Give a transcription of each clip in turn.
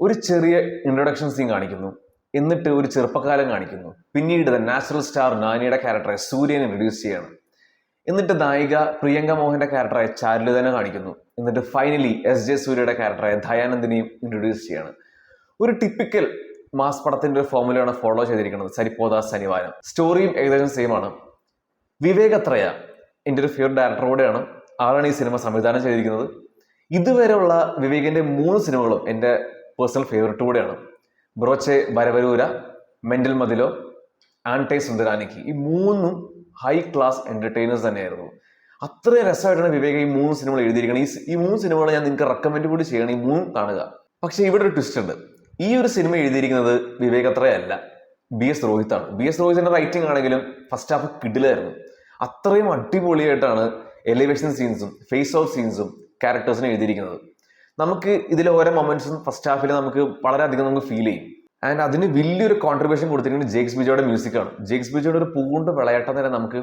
ഒരു ചെറിയ introduction scene കാണിക്കുന്നു, എന്നിട്ട് ഒരു ചെറുപ്പക്കാലം കാണിക്കുന്നു, പിന്നീട് നാച്ചുറൽ സ്റ്റാർ നാനിയുടെ ക്യാരക്ടറെ സൂര്യനെ ഇൻട്രൊഡ്യൂസ് ചെയ്യാണ്, എന്നിട്ട് നായിക പ്രിയങ്ക മോഹന്റെ ക്യാരക്ടറായ ചാരുലതനെ കാണിക്കുന്നു, എന്നിട്ട് ഫൈനലി SJ സൂര്യയുടെ ക്യാരക്ടറായ ദയാനന്ദിനെയും ഇൻട്രൊഡ്യൂസ് ചെയ്യാണ്. ഒരു ടിപ്പിക്കൽ മാസ് പടത്തിന്റെ ഒരു ഫോർമുലയാണ് ഫോളോ ചെയ്തിരിക്കുന്നത് സരിപ്പോത ശനിവാരം. സ്റ്റോറിയും ഏകദേശം സെയിം ആണ്. വിവേക് അത്രയ എൻ്റെ ഒരു ഫേവറേറ്റ് ഡയറക്ടർ കൂടെയാണ്. ആളാണ് ഈ സിനിമ സംവിധാനം ചെയ്തിരിക്കുന്നത്. ഇതുവരെയുള്ള വിവേകിന്റെ 3 സിനിമകളും എൻ്റെ പേഴ്സണൽ ഫേവറേറ്റ് കൂടെയാണ്. ബ്രോച്ചെ ബരവരൂര, മെന്റൽ മതിലോ, ആൻടൈ സുന്ദരാനിക്ക്, ഈ 3ഉം ഹൈ ക്ലാസ് എന്റർടൈനേഴ്സ് തന്നെയായിരുന്നു. അത്രയും രസമായിട്ടാണ് വിവേക് ഈ 3 സിനിമകൾ എഴുതിയിരിക്കുന്നത്. ഈ 3 സിനിമകൾ ഞാൻ നിങ്ങൾക്ക് റെക്കമെൻഡ് കൂടി ചെയ്യണം, ഈ 3 കാണുക. പക്ഷെ ഇവിടെ ഒരു ട്വിസ്റ്റ് ഉണ്ട്. ഈ ഒരു സിനിമ എഴുതിയിരിക്കുന്നത് വിവേക് അത്രയല്ല, BS രോഹിത്താണ്. BS രോഹിത്തിന്റെ റൈറ്റിംഗ് ആണെങ്കിലും ഫസ്റ്റ് ഹാഫ് കിടിലായിരുന്നു. അത്രയും അടിപൊളിയായിട്ടാണ് എലിവേഷൻ സീൻസും ഫേസ് ഓഫ് സീൻസും ക്യാരക്ടേഴ്സിനെ എഴുതിയിരിക്കുന്നത്. നമുക്ക് ഇതിലെ ഓരോ മൊമെന്റ്സും ഫസ്റ്റ് ഹാഫിൽ നമുക്ക് വളരെയധികം നമുക്ക് ഫീൽ ചെയ്യും. ആൻഡ് അതിന് വലിയൊരു കോൺട്രിബ്യൂഷൻ കൊടുത്തിരിക്കുന്നത് ജേക്സ് ബിജോയുടെ മ്യൂസിക്കാണ്. ജേക്സ് ബിജോയുടെ ഒരു പൂണ്ട് വിളയാട്ടം തന്നെ നമുക്ക്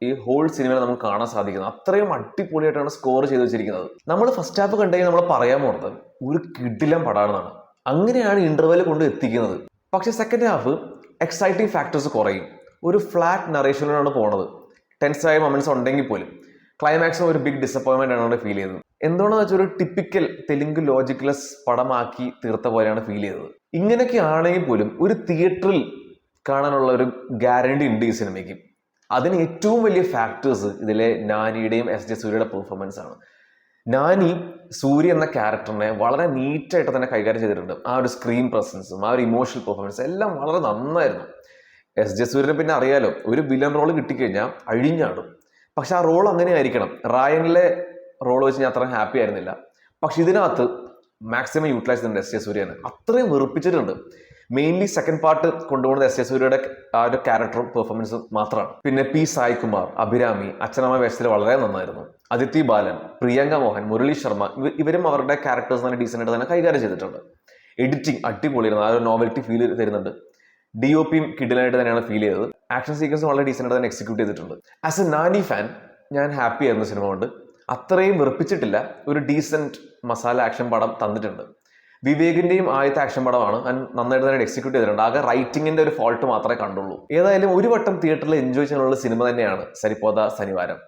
ഈ ഹോൾ സിനിമയിൽ നമുക്ക് കാണാൻ സാധിക്കുന്നത്. അത്രയും അടിപൊളിയായിട്ടാണ് സ്കോർ ചെയ്ത് വെച്ചിരിക്കുന്നത്. നമ്മൾ ഫസ്റ്റ് ഹാഫ് കണ്ടെങ്കിൽ നമ്മൾ പറയാൻ പോകുന്നത് ഒരു കിടിലം പടാണെന്നാണ്. അങ്ങനെയാണ് ഇന്റർവെൽ കൊണ്ട് എത്തിക്കുന്നത്. പക്ഷെ സെക്കൻഡ് ഹാഫ് എക്സൈറ്റിംഗ് ഫാക്ടേഴ്സ് കുറയും. ഒരു ഫ്ലാറ്റ് നറേഷനിലാണ് പോണത്. ടെൻസായ മൊമെന്റ്സ് ഉണ്ടെങ്കിൽ പോലും ക്ലൈമാക്സും ഒരു ബിഗ് ഡിസപ്പോയിൻമെന്റ് ആണ് ഫീൽ ചെയ്തത്. എന്തുകൊണ്ടെന്ന് വെച്ചാൽ ഒരു ടിപ്പിക്കൽ തെലുങ്ക് ലോജിക്ലെസ് പടമാക്കി തീർത്ത പോലെയാണ് ഫീൽ ചെയ്തത്. ഇങ്ങനെയൊക്കെ ആണെങ്കിൽ പോലും ഒരു തിയേറ്ററിൽ കാണാനുള്ള ഒരു ഗ്യാരണ്ടി ഉണ്ട് ഈ സിനിമയ്ക്ക്. അതിന് ഏറ്റവും വലിയ ഫാക്ടേഴ്സ് ഇതിലെ നാനിയുടെയും SJ സൂര്യയുടെ പെർഫോമൻസ് ആണ്. നാനി സൂര്യ എന്ന ക്യാരക്ടറിനെ വളരെ നീറ്റായിട്ട് തന്നെ കൈകാര്യം ചെയ്തിട്ടുണ്ട്. ആ ഒരു സ്ക്രീൻ പ്രസൻസും ആ ഒരു ഇമോഷണൽ പെർഫോമൻസും എല്ലാം വളരെ നന്നായിരുന്നു. SJ സൂര്യനെ പിന്നെ അറിയാലോ, ഒരു വില്ലൻ റോൾ കിട്ടിക്കഴിഞ്ഞാൽ അഴിഞ്ഞാടും. പക്ഷെ ആ റോൾ അങ്ങനെ ആയിരിക്കണം. റായനിലെ റോൾ വെച്ച് ഞാൻ അത്ര ഹാപ്പി ആയിരുന്നില്ല. പക്ഷെ ഇതിനകത്ത് മാക്സിമം യൂട്ടിലൈസ് ചെയ്യുന്നുണ്ട് SJ സൂര്യനെ. അത്രയും വെറുപ്പിച്ചിട്ടുണ്ട്. മെയിൻലി സെക്കൻഡ് പാർട്ട് കൊണ്ടുപോകുന്നത് SJ സൂര്യയുടെ ആ ഒരു ക്യാരക്ടറും പെർഫോമൻസും മാത്രമാണ്. പിന്നെ P സായ്കുമാർ, അഭിരാമി അച്ഛനമ്മ വേഷത്തിൽ വളരെ നന്നായിരുന്നു. അദിതി ബാലൻ, പ്രിയങ്ക മോഹൻ, മുരളി ശർമ്മ ഇവരും അവരുടെ ക്യാരക്ടേഴ്സ് തന്നെ ഡീസൻ്റ് ആയിട്ട് തന്നെ കൈകാര്യം ചെയ്തിട്ടുണ്ട്. എഡിറ്റിംഗ് അടിപൊളിയായിരുന്നു. ആ ഒരു നോവൽറ്റി ഫീൽ തരുന്നുണ്ട്. DOPയും കിഡിലായിട്ട് തന്നെയാണ് ഫീൽ ചെയ്തത്. ആക്ഷൻ സീക്വൻസ് വളരെ ഡീസൻ്റ് ആയിട്ട് തന്നെ എക്സിക്യൂട്ട് ചെയ്തിട്ടുണ്ട്. ആസ് എ നാനി ഫാൻ ഞാൻ ഹാപ്പി ആയിരുന്നു സിനിമ കൊണ്ട്. അത്രയും വെറുപ്പിച്ചിട്ടില്ല. ഒരു ഡീസൻറ്റ് മസാല ആക്ഷൻ പടം തന്നിട്ടുണ്ട്. വിവേകിന്റെയും ആദ്യത്തെ ആക്ഷൻ പടമാണ്. നന്നായിട്ട് തന്നെ എക്സിക്യൂട്ട് ചെയ്തിട്ടുണ്ട്. ആകെ റൈറ്റിംഗിന്റെ ഒരു ഫോൾട്ട് മാത്രമേ കണ്ടുള്ളൂ. ഏതായാലും ഒരു വട്ടം തിയേറ്ററിൽ എൻജോയ് ചെയ്യാനുള്ള സിനിമ തന്നെയാണ് സരിപ്പോത ശനിവാരം.